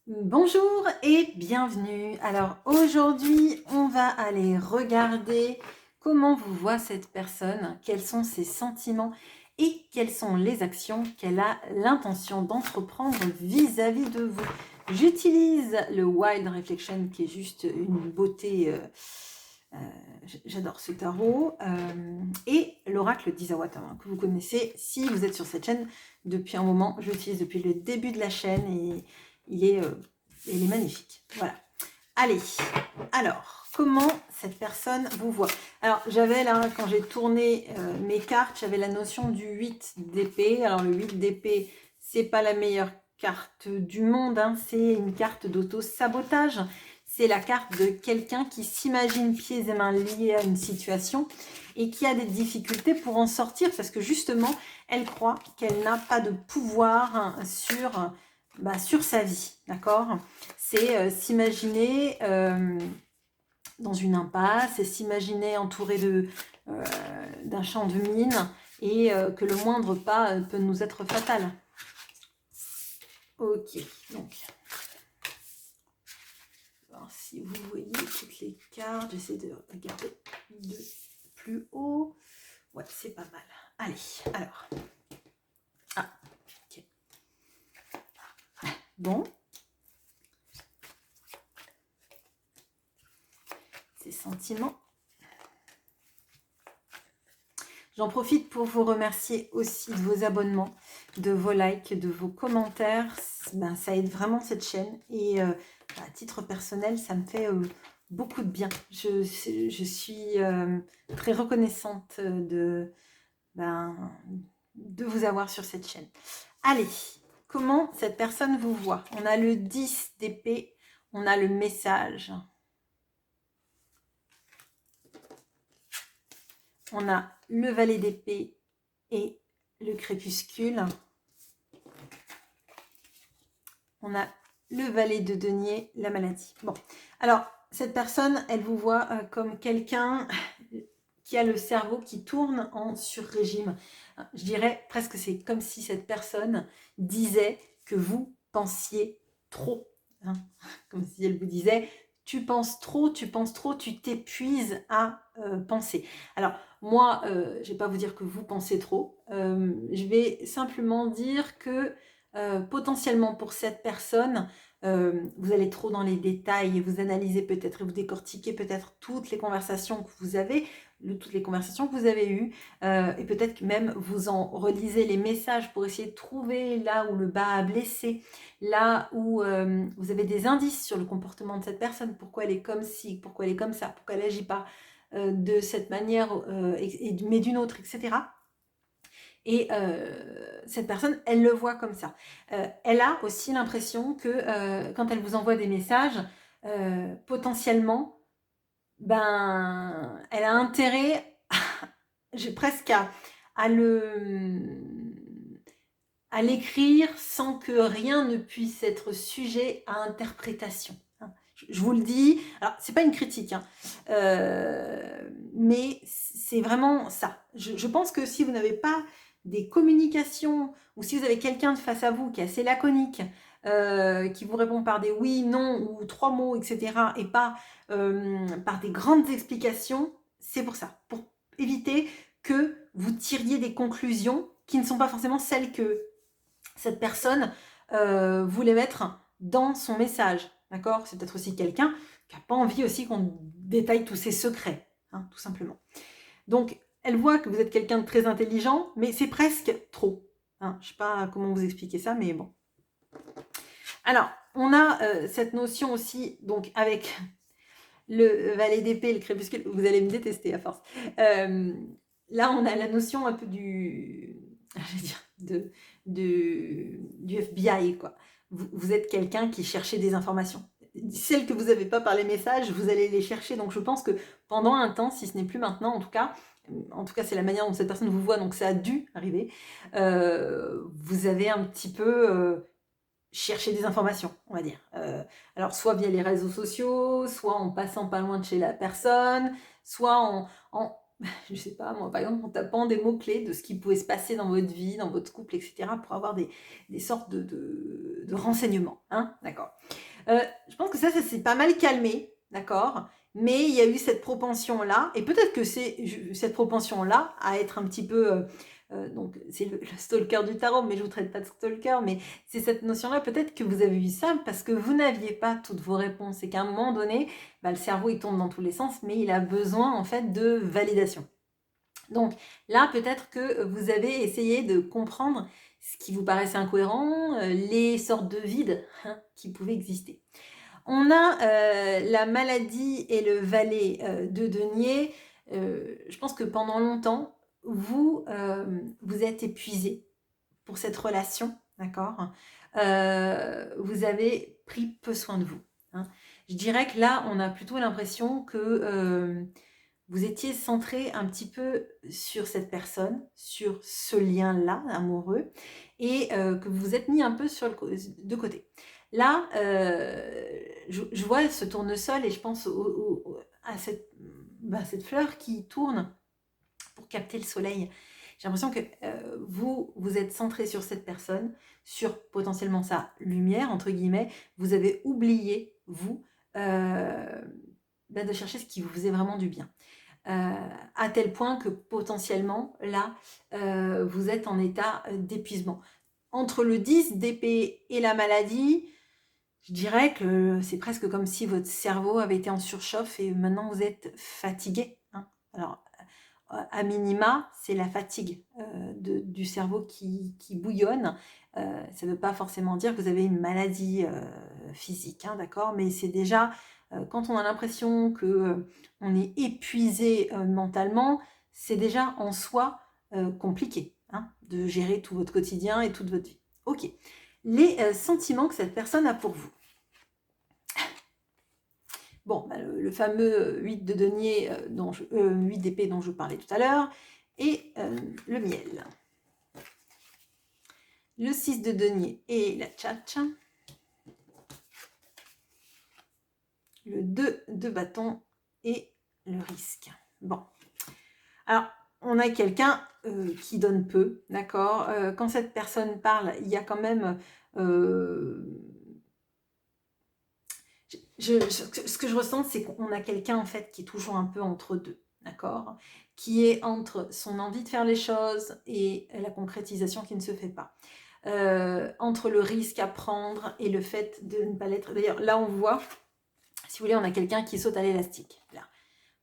Bonjour et bienvenue. Alors aujourd'hui, on va aller regarder comment vous voit cette personne, quels sont ses sentiments et quelles sont les actions qu'elle a l'intention d'entreprendre vis-à-vis de vous. J'utilise le Wild Reflection qui est juste une beauté. J'adore ce tarot. Et l'oracle d'Isawata que vous connaissez si vous êtes sur cette chaîne depuis un moment. Je l'utilise depuis le début de la chaîne et il est magnifique. Voilà. Allez, alors, comment cette personne vous voit? Alors, j'avais là, quand j'ai tourné mes cartes, j'avais la notion du 8 d'épée. Alors, le 8 d'épée, c'est pas la meilleure carte du monde, hein, c'est une carte d'auto-sabotage. C'est la carte de quelqu'un qui s'imagine pieds et mains liés à une situation et qui a des difficultés pour en sortir parce que justement, elle croit qu'elle n'a pas de pouvoir sur sa vie, d'accord? C'est s'imaginer dans une impasse, c'est s'imaginer entouré d'un champ de mine et que le moindre pas peut nous être fatal. Ok, donc, alors, si vous voyez toutes les cartes, j'essaie de regarder de plus haut. Ouais, c'est pas mal. Allez, alors. Ah, ok. Bon. Ses sentiments. J'en profite pour vous remercier aussi de vos abonnements, de vos likes, de vos commentaires. Ben, ça aide vraiment cette chaîne et à titre personnel, ça me fait beaucoup de bien. Je suis très reconnaissante de vous avoir sur cette chaîne. Allez, comment cette personne vous voit? On a le 10 d'épée, on a le message. On a le valet d'épée et le crépuscule. On a le valet de denier, la maladie. Bon, alors, cette personne, elle vous voit comme quelqu'un qui a le cerveau qui tourne en sur-régime. Je dirais presque c'est comme si cette personne disait que vous pensiez trop. Hein, comme si elle vous disait, tu penses trop, tu t'épuises à penser. Alors, moi, je ne vais pas vous dire que vous pensez trop. Je vais simplement dire que potentiellement pour cette personne, vous allez trop dans les détails et vous analysez peut-être et vous décortiquez peut-être toutes les conversations que vous avez, toutes les conversations que vous avez eues, et peut-être que même vous en relisez les messages pour essayer de trouver là où le bas a blessé, là où vous avez des indices sur le comportement de cette personne, pourquoi elle est comme ci, pourquoi elle est comme ça, pourquoi elle n'agit pas de cette manière, mais d'une autre, etc. Et cette personne, elle le voit comme ça. Elle a aussi l'impression que quand elle vous envoie des messages, potentiellement, ben, elle a intérêt presque à l'écrire sans que rien ne puisse être sujet à interprétation. Je vous le dis, alors c'est pas une critique, hein, mais c'est vraiment ça. Je pense que si vous n'avez pas des communications ou si vous avez quelqu'un de face à vous qui est assez laconique, qui vous répond par des oui, non ou 3 mots, etc. et pas par des grandes explications, c'est pour ça, pour éviter que vous tiriez des conclusions qui ne sont pas forcément celles que cette personne voulait mettre dans son message. D'accord? C'est peut-être aussi quelqu'un qui n'a pas envie aussi qu'on détaille tous ses secrets, hein, tout simplement. Donc, elle voit que vous êtes quelqu'un de très intelligent, mais c'est presque trop. Hein, je ne sais pas comment vous expliquer ça, mais bon. Alors, on a cette notion aussi, donc avec le valet d'épée, le crépuscule, vous allez me détester à force. Là, on a la notion un peu je vais dire, du FBI, quoi. Vous êtes quelqu'un qui cherchait des informations. Celles que vous n'avez pas par les messages, vous allez les chercher. Donc, je pense que pendant un temps, si ce n'est plus maintenant, en tout cas, c'est la manière dont cette personne vous voit, donc ça a dû arriver. Vous avez un petit peu chercher des informations, on va dire. Alors, soit via les réseaux sociaux, soit en passant pas loin de chez la personne, soit je sais pas, moi, par exemple, en tapant des mots-clés de ce qui pouvait se passer dans votre vie, dans votre couple, etc., pour avoir des sortes de renseignements. Hein, d'accord. Je pense que ça s'est pas mal calmé, d'accord? Mais il y a eu cette propension-là et peut-être que c'est cette propension-là à être un petit peu, donc c'est le stalker du tarot, mais je vous traite pas de stalker, mais c'est cette notion-là, peut-être que vous avez eu ça parce que vous n'aviez pas toutes vos réponses et qu'à un moment donné, bah, le cerveau, il tourne dans tous les sens, mais il a besoin, en fait, de validation. Donc là, peut-être que vous avez essayé de comprendre ce qui vous paraissait incohérent, les sortes de vides, hein, qui pouvaient exister. On a la maladie et le valet de denier. Je pense que pendant longtemps, vous êtes épuisé pour cette relation, d'accord? Vous avez pris peu soin de vous, hein. Je dirais que là, on a plutôt l'impression que vous étiez centré un petit peu sur cette personne, sur ce lien-là amoureux, et que vous vous êtes mis un peu de côté. Là, je vois ce tournesol et je pense à cette fleur qui tourne pour capter le soleil. J'ai l'impression que vous êtes centré sur cette personne, sur potentiellement sa lumière, entre guillemets. Vous avez oublié, vous, de chercher ce qui vous faisait vraiment du bien. À tel point que potentiellement, là, vous êtes en état d'épuisement. Entre le 10 d'épée et la maladie, je dirais que c'est presque comme si votre cerveau avait été en surchauffe et maintenant vous êtes fatigué, hein. Alors, à minima, c'est la fatigue du cerveau qui bouillonne. Ça ne veut pas forcément dire que vous avez une maladie physique, hein, d'accord? Mais c'est déjà, quand on a l'impression que on est épuisé mentalement, c'est déjà en soi compliqué, hein, de gérer tout votre quotidien et toute votre vie. Ok. Les sentiments que cette personne a pour vous. Bon, bah, le fameux 8 de denier, 8 d'épée dont je parlais tout à l'heure, et le miel. Le 6 de denier et la tchatcha. Le 2 de bâton et le risque. Bon. Alors, on a quelqu'un qui donne peu, d'accord? Quand cette personne parle, il y a quand même... ce que je ressens, c'est qu'on a quelqu'un en fait qui est toujours un peu entre deux, d'accord? Qui est entre son envie de faire les choses et la concrétisation qui ne se fait pas. Entre le risque à prendre et le fait de ne pas l'être. D'ailleurs, là, on voit, si vous voulez, on a quelqu'un qui saute à l'élastique. Là.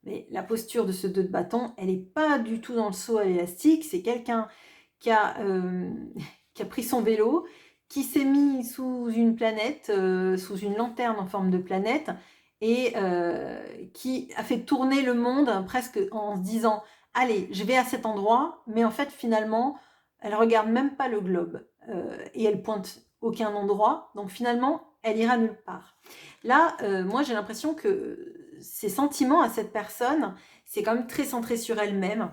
Mais la posture de ce 2 de bâton, elle n'est pas du tout dans le saut à l'élastique. C'est quelqu'un qui a pris son vélo, qui s'est mis sous une planète, sous une lanterne en forme de planète, et qui a fait tourner le monde presque en se disant « Allez, je vais à cet endroit », mais en fait, finalement, elle regarde même pas le globe, et elle pointe aucun endroit, donc finalement, elle ira nulle part. Là, moi, j'ai l'impression que ses sentiments à cette personne, c'est quand même très centré sur elle-même,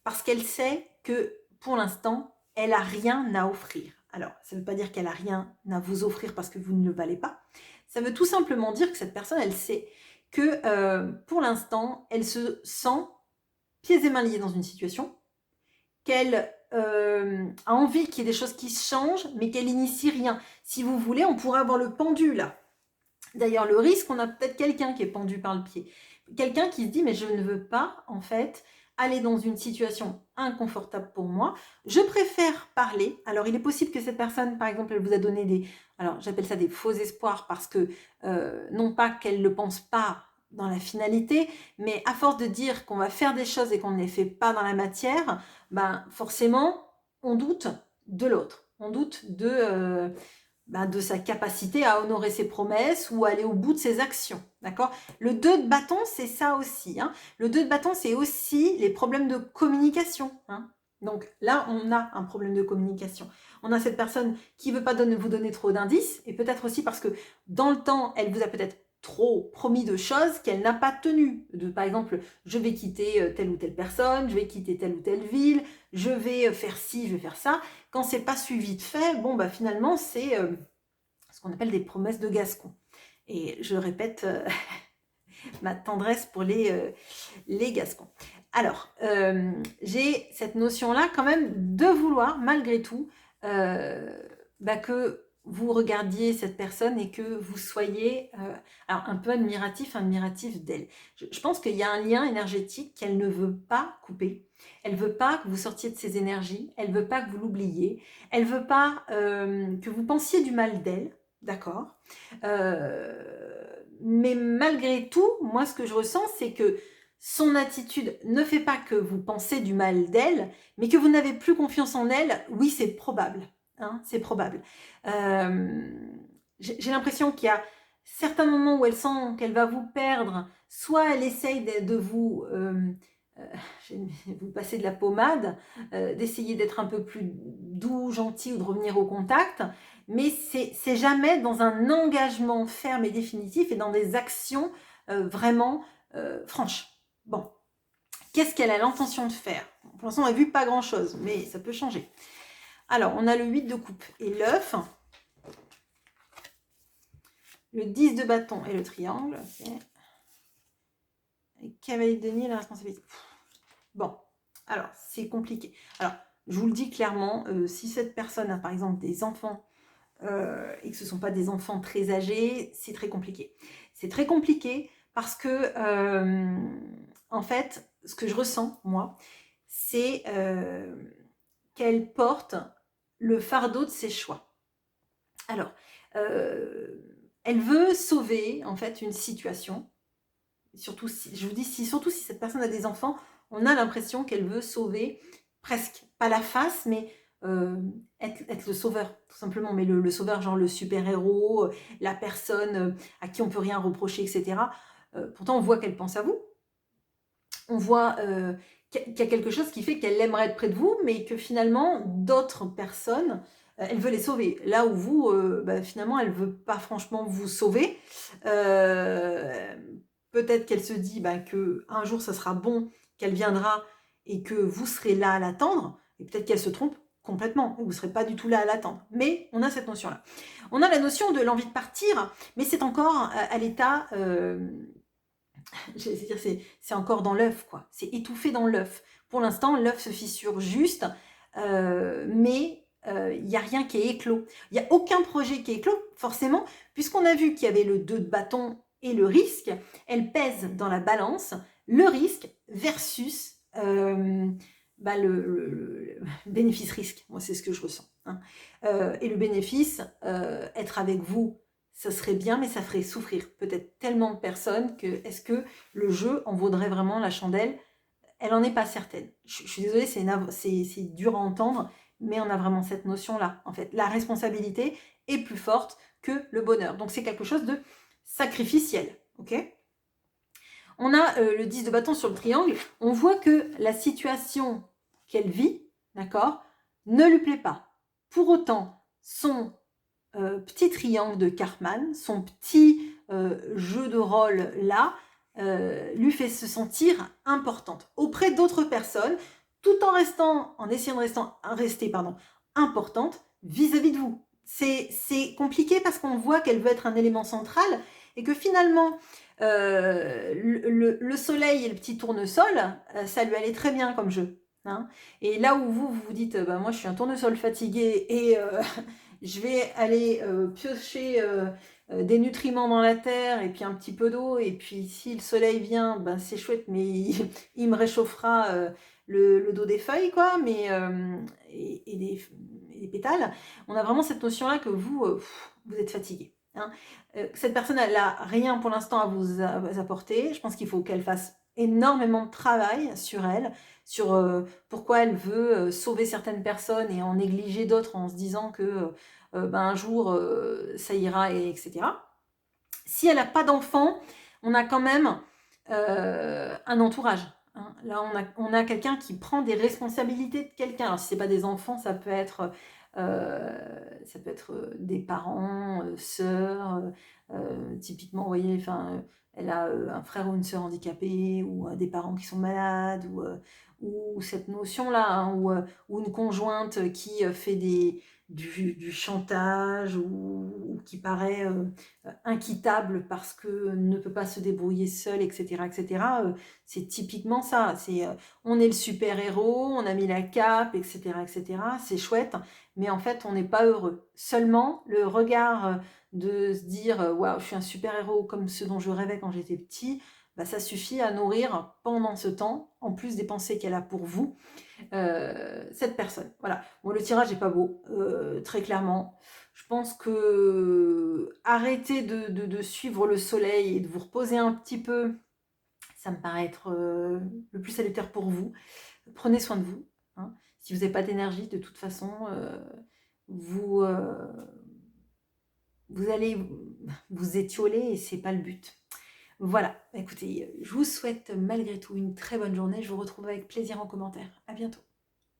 parce qu'elle sait que, pour l'instant, elle n'a rien à offrir. Alors, ça ne veut pas dire qu'elle n'a rien à vous offrir parce que vous ne le valez pas. Ça veut tout simplement dire que cette personne, elle sait que, pour l'instant, elle se sent pieds et mains liés dans une situation, qu'elle a envie qu'il y ait des choses qui changent, mais qu'elle n'initie rien. Si vous voulez, on pourrait avoir le pendu, là. D'ailleurs, le risque, on a peut-être quelqu'un qui est pendu par le pied. Quelqu'un qui se dit, mais je ne veux pas, en fait, aller dans une situation inconfortable pour moi. Je préfère parler. Alors, il est possible que cette personne, par exemple, elle vous a donné des... Alors, j'appelle ça des faux espoirs parce que, non pas qu'elle ne le pense pas dans la finalité, mais à force de dire qu'on va faire des choses et qu'on ne les fait pas dans la matière, ben, forcément, on doute de l'autre. On doute de sa capacité à honorer ses promesses ou aller au bout de ses actions, d'accord? Le 2 de bâton, c'est ça aussi, hein. Le 2 de bâton, c'est aussi les problèmes de communication, hein. Donc là, on a un problème de communication. On a cette personne qui ne veut pas vous donner trop d'indices, et peut-être aussi parce que dans le temps, elle vous a peut-être trop promis de choses qu'elle n'a pas tenues. Par exemple, je vais quitter telle ou telle personne, je vais quitter telle ou telle ville, je vais faire ci, je vais faire ça. Quand c'est pas suivi de fait, bon, bah finalement, c'est ce qu'on appelle des promesses de Gascon. Et je répète ma tendresse pour les Gascons. Alors, j'ai cette notion-là quand même de vouloir, malgré tout, que vous regardiez cette personne et que vous soyez alors un peu admiratif d'elle. Je pense qu'il y a un lien énergétique qu'elle ne veut pas couper. Elle veut pas que vous sortiez de ses énergies, elle veut pas que vous l'oubliez, elle veut pas que vous pensiez du mal d'elle, d'accord. Mais malgré tout, moi ce que je ressens, c'est que son attitude ne fait pas que vous pensez du mal d'elle, mais que vous n'avez plus confiance en elle. Oui, c'est probable. Hein, c'est probable. J'ai l'impression qu'il y a certains moments où elle sent qu'elle va vous perdre. Soit elle essaye de vous, vous passer de la pommade, d'essayer d'être un peu plus doux, gentil ou de revenir au contact. Mais c'est jamais dans un engagement ferme et définitif et dans des actions vraiment franches. Bon, qu'est-ce qu'elle a l'intention de faire? Pour l'instant, on n'a vu pas grand-chose, mais ça peut changer. Alors, on a le 8 de coupe et l'œuf, le 10 de bâton et le triangle. Okay. Et cavalier de denier, la responsabilité. Bon, alors, c'est compliqué. Alors, je vous le dis clairement, si cette personne a par exemple des enfants et que ce ne sont pas des enfants très âgés, c'est très compliqué. C'est très compliqué parce que, en fait, ce que je ressens, moi, c'est qu'elle porte le fardeau de ses choix. Alors, elle veut sauver, en fait, une situation. Surtout si, je vous dis, surtout si cette personne a des enfants, on a l'impression qu'elle veut sauver presque, pas la face, mais être le sauveur, tout simplement. Mais le sauveur, genre le super-héros, la personne à qui on peut rien reprocher, etc. Pourtant, on voit qu'elle pense à vous. On voit qu'il y a quelque chose qui fait qu'elle aimerait être près de vous, mais que finalement, d'autres personnes, elle veut les sauver. Là où vous, finalement, elle ne veut pas franchement vous sauver. Peut-être qu'elle se dit qu'un jour, ça sera bon, qu'elle viendra et que vous serez là à l'attendre. Et peut-être qu'elle se trompe complètement. Vous ne serez pas du tout là à l'attendre. Mais on a cette notion-là. On a la notion de l'envie de partir, mais c'est encore à l'état... c'est encore dans l'œuf, quoi. C'est étouffé dans l'œuf. Pour l'instant, l'œuf se fissure juste, mais il n'y a rien qui est éclos. Il n'y a aucun projet qui est éclos, forcément, puisqu'on a vu qu'il y avait le 2 de bâton et le risque. Elle pèse dans la balance le risque versus le bénéfice-risque. Moi, c'est ce que je ressens. Hein. Et le bénéfice, être avec vous, ça serait bien, mais ça ferait souffrir peut-être tellement de personnes que est-ce que le jeu en vaudrait vraiment la chandelle? Elle n'en est pas certaine. Je suis désolée, c'est dur à entendre, mais on a vraiment cette notion-là. En fait, la responsabilité est plus forte que le bonheur. Donc, c'est quelque chose de sacrificiel. Ok ? On a le 10 de bâton sur le triangle. On voit que la situation qu'elle vit, d'accord, ne lui plaît pas. Pour autant, son petit triangle de Karpman, son petit jeu de rôle là, lui fait se sentir importante auprès d'autres personnes, tout en essayant de rester importante vis-à-vis de vous. C'est compliqué parce qu'on voit qu'elle veut être un élément central et que finalement, le soleil et le petit tournesol, ça lui allait très bien comme jeu. Hein. Et là où vous vous dites, moi je suis un tournesol fatigué et je vais aller piocher des nutriments dans la terre et puis un petit peu d'eau, et puis si le soleil vient, c'est chouette, mais il me réchauffera le dos des feuilles, quoi, mais, et des pétales. On a vraiment cette notion-là que vous êtes fatigué. Hein. Cette personne, elle n'a rien pour l'instant à vous apporter. Je pense qu'il faut qu'elle fasse énormément de travail sur elle, sur pourquoi elle veut sauver certaines personnes et en négliger d'autres en se disant que un jour ça ira, etc. Si elle n'a pas d'enfant, on a quand même un entourage. Hein. Là, on a quelqu'un qui prend des responsabilités de quelqu'un. Alors, si ce n'est pas des enfants, ça peut être des parents, sœurs, typiquement, vous voyez, elle a un frère ou une sœur handicapée, ou des parents qui sont malades, ou cette notion-là, hein, ou une conjointe qui fait du chantage ou qui paraît inquittable parce que ne peut pas se débrouiller seul, etc., etc. C'est typiquement ça. C'est on est le super-héros, on a mis la cape, etc., etc. C'est chouette, mais en fait, on n'est pas heureux. Seulement, le regard de se dire waouh, je suis un super-héros comme ce dont je rêvais quand j'étais petit, bah, ça suffit à nourrir pendant ce temps, en plus des pensées qu'elle a pour vous, cette personne. Voilà. Bon, le tirage n'est pas beau, très clairement. Je pense que arrêtez de suivre le soleil et de vous reposer un petit peu, ça me paraît être le plus salutaire pour vous. Prenez soin de vous. Hein. Si vous n'avez pas d'énergie, de toute façon, vous, vous allez vous étioler et c'est pas le but. Voilà, écoutez, je vous souhaite malgré tout une très bonne journée. Je vous retrouve avec plaisir en commentaire. À bientôt.